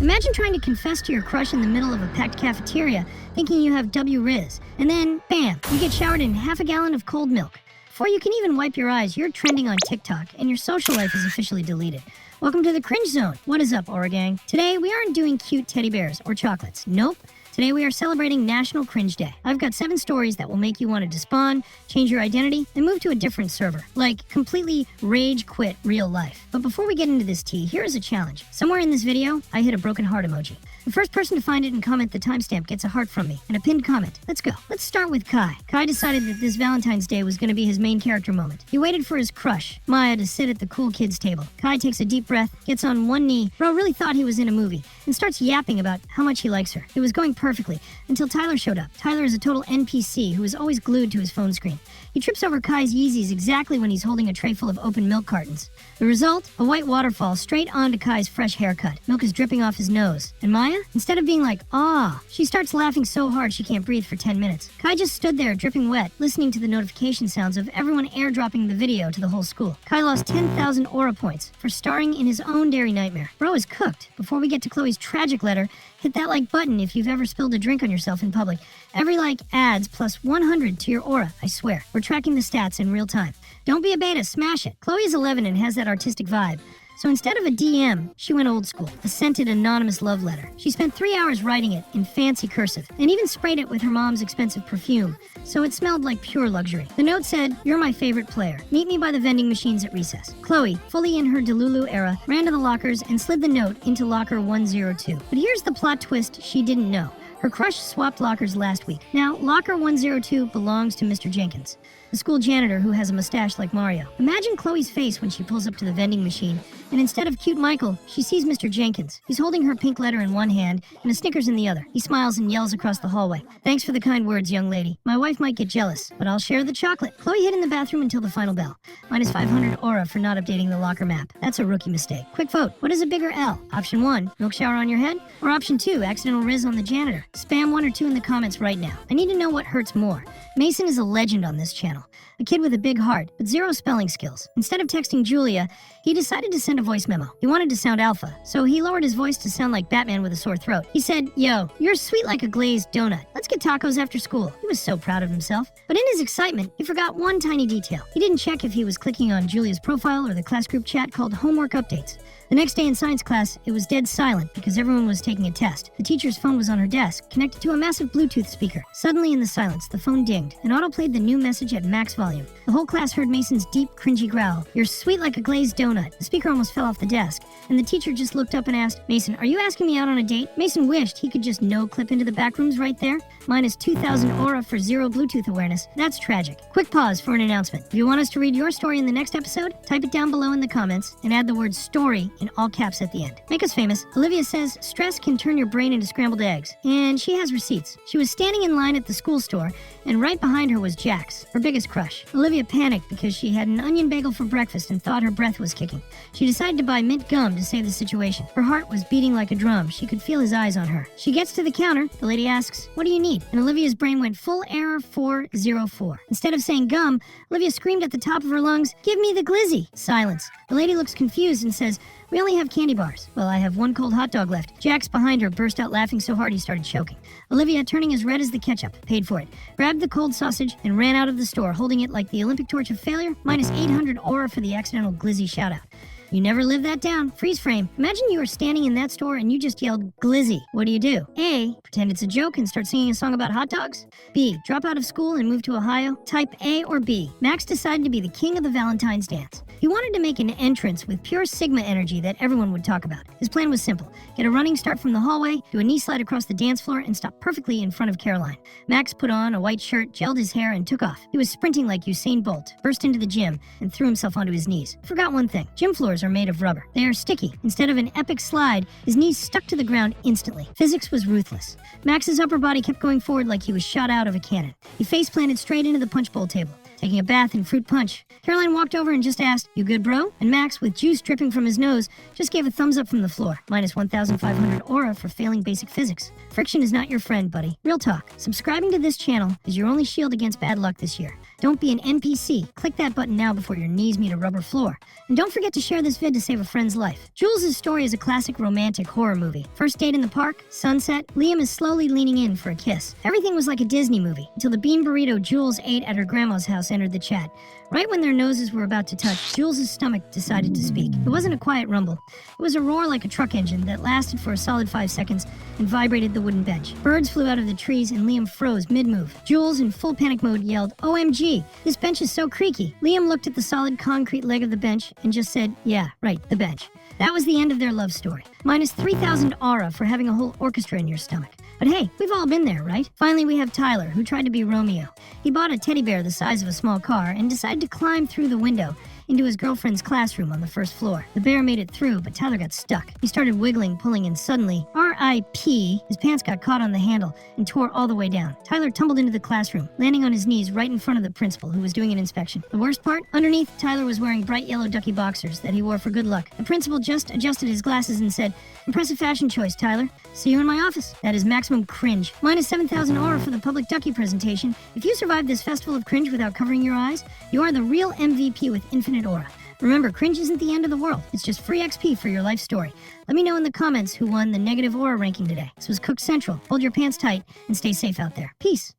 Imagine trying to confess to your crush in the middle of a packed cafeteria, thinking you have W-Riz, and then, bam, you get showered in half a gallon of cold milk. Before you can even wipe your eyes, you're trending on TikTok, and your social life is officially deleted. Welcome to the Cringe Zone. What is up, Aura Gang? Today, we aren't doing cute teddy bears or chocolates. Nope. Today we are celebrating National Cringe Day. I've got 7 stories that will make you want to despawn, change your identity, and move to a different server. Like, completely rage quit real life. But before we get into this tea, here is a challenge. Somewhere in this video, I hit a broken heart emoji. The first person to find it and comment the timestamp gets a heart from me, and a pinned comment. Let's go. Let's start with Kai. Kai decided that this Valentine's Day was going to be his main character moment. He waited for his crush, Maya, to sit at the cool kids table. Kai takes a deep breath, gets on one knee, bro really thought he was in a movie, and starts yapping about how much he likes her. It was going perfectly, until Tyler showed up. Tyler is a total NPC who is always glued to his phone screen. He trips over Kai's Yeezys exactly when he's holding a tray full of open milk cartons. The result? A white waterfall straight onto Kai's fresh haircut. Milk is dripping off his nose. And Maya? Instead of being like, ah, she starts laughing so hard she can't breathe for 10 minutes. Kai just stood there dripping wet, listening to the notification sounds of everyone airdropping the video to the whole school. Kai lost 10,000 aura points for starring in his own dairy nightmare. Bro is cooked. Before we get to Chloe's tragic letter, hit that like button if you've ever spilled a drink on yourself in public. Every like adds plus 100 to your aura, I swear. We're tracking the stats in real time. Don't be a beta, smash it. Chloe is 11 and has that artistic vibe. So instead of a DM, she went old school, a scented anonymous love letter. She spent 3 hours writing it in fancy cursive, and even sprayed it with her mom's expensive perfume, so it smelled like pure luxury. The note said, "You're my favorite player. Meet me by the vending machines at recess." Chloe, fully in her Delulu era, ran to the lockers and slid the note into locker 102. But here's the plot twist she didn't know. Her crush swapped lockers last week. Now, locker 102 belongs to Mr. Jenkins, the school janitor who has a mustache like Mario. Imagine Chloe's face when she pulls up to the vending machine, and instead of cute Michael, she sees Mr. Jenkins. He's holding her pink letter in one hand and a Snickers in the other. He smiles and yells across the hallway. "Thanks for the kind words, young lady. My wife might get jealous, but I'll share the chocolate." Chloe hid in the bathroom until the final bell. Minus 500 aura for not updating the locker map. That's a rookie mistake. Quick vote. What is a bigger L? Option 1, milk shower on your head? Or option 2, accidental riz on the janitor? Spam 1 or 2 in the comments right now. I need to know what hurts more. Mason is a legend on this channel. A kid with a big heart, but 0 spelling skills. Instead of texting Julia, he decided to send a voice memo. He wanted to sound alpha, so he lowered his voice to sound like Batman with a sore throat. He said, "Yo, you're sweet like a glazed donut. Let's get tacos after school." He was so proud of himself. But in his excitement, he forgot one tiny detail. He didn't check if he was clicking on Julia's profile or the class group chat called Homework Updates. The next day in science class, it was dead silent because everyone was taking a test. The teacher's phone was on her desk, connected to a massive Bluetooth speaker. Suddenly in the silence, the phone dinged and auto-played the new message at max volume. The whole class heard Mason's deep, cringy growl, "You're sweet like a glazed donut." The speaker almost fell off the desk, and the teacher just looked up and asked, "Mason, are you asking me out on a date?" Mason wished he could just no-clip into the back rooms right there. Minus 2,000 aura for 0 Bluetooth awareness. That's tragic. Quick pause for an announcement. If you want us to read your story in the next episode, type it down below in the comments and add the word "story" in all caps at the end. Make us famous. Olivia says stress can turn your brain into scrambled eggs, and she has receipts. She was standing in line at the school store, and right behind her was Jax, her biggest crush. Olivia panicked because she had an onion bagel for breakfast and thought her breath was kicking. She decided to buy mint gum to save the situation. Her heart was beating like a drum. She could feel his eyes on her. She gets to the counter. The lady asks, "What do you need?" And Olivia's brain went full error 404. Instead of saying gum, Olivia screamed at the top of her lungs, "Give me the glizzy!" Silence. The lady looks confused and says, "We only have candy bars." "Well, I have 1 cold hot dog left." Jax behind her burst out laughing so hard he started choking. Olivia, turning as red as the ketchup, paid for it, grabbed the cold sausage, and ran out of the store, holding it like the Olympic torch of failure, minus 800 aura for the accidental glizzy shoutout. You never live that down. Freeze frame. Imagine you were standing in that store and you just yelled, "Glizzy." What do? A, pretend it's a joke and start singing a song about hot dogs? B, drop out of school and move to Ohio? Type A or B. Max decided to be the king of the Valentine's dance. He wanted to make an entrance with pure Sigma energy that everyone would talk about. His plan was simple. Get a running start from the hallway, do a knee slide across the dance floor, and stop perfectly in front of Caroline. Max put on a white shirt, gelled his hair, and took off. He was sprinting like Usain Bolt, burst into the gym, and threw himself onto his knees. Forgot one thing. Gym floors are made of rubber. They are sticky. Instead of an epic slide, his knees stuck to the ground instantly. Physics was ruthless. Max's upper body kept going forward like he was shot out of a cannon. He face-planted straight into the punch bowl table, taking a bath in fruit punch. Caroline walked over and just asked, "You good, bro?" And Max, with juice dripping from his nose, just gave a thumbs up from the floor. Minus 1,500 aura for failing basic physics. Friction is not your friend, buddy. Real talk. Subscribing to this channel is your only shield against bad luck this year. Don't be an NPC. Click that button now before your knees meet a rubber floor. And don't forget to share this vid to save a friend's life. Jules' story is a classic romantic horror movie. First date in the park, sunset, Liam is slowly leaning in for a kiss. Everything was like a Disney movie, until the bean burrito Jules ate at her grandma's house entered the chat. Right when their noses were about to touch, Jules' stomach decided to speak. It wasn't a quiet rumble. It was a roar like a truck engine that lasted for a solid 5 seconds and vibrated the wooden bench. Birds flew out of the trees and Liam froze mid-move. Jules, in full panic mode, yelled, "OMG, this bench is so creaky." Liam looked at the solid concrete leg of the bench and just said, "Yeah, right, the bench." That was the end of their love story. Minus 3,000 aura for having a whole orchestra in your stomach. But hey, we've all been there, right? Finally, we have Tyler, who tried to be Romeo. He bought a teddy bear the size of a small car and decided to climb through the window into his girlfriend's classroom on the first floor. The bear made it through, but Tyler got stuck. He started wiggling, pulling, and suddenly, R.I.P., his pants got caught on the handle and tore all the way down. Tyler tumbled into the classroom, landing on his knees right in front of the principal, who was doing an inspection. The worst part? Underneath, Tyler was wearing bright yellow Ducky boxers that he wore for good luck. The principal just adjusted his glasses and said, "Impressive fashion choice, Tyler. See you in my office." That is maximum cringe. Minus 7,000 aura for the public Ducky presentation. If you survived this festival of cringe without covering your eyes, you are the real MVP with infinite aura. Remember, cringe isn't the end of the world. It's just free XP for your life story. Let me know in the comments who won the negative aura ranking today. This was Cook Central. Hold your pants tight and stay safe out there. Peace.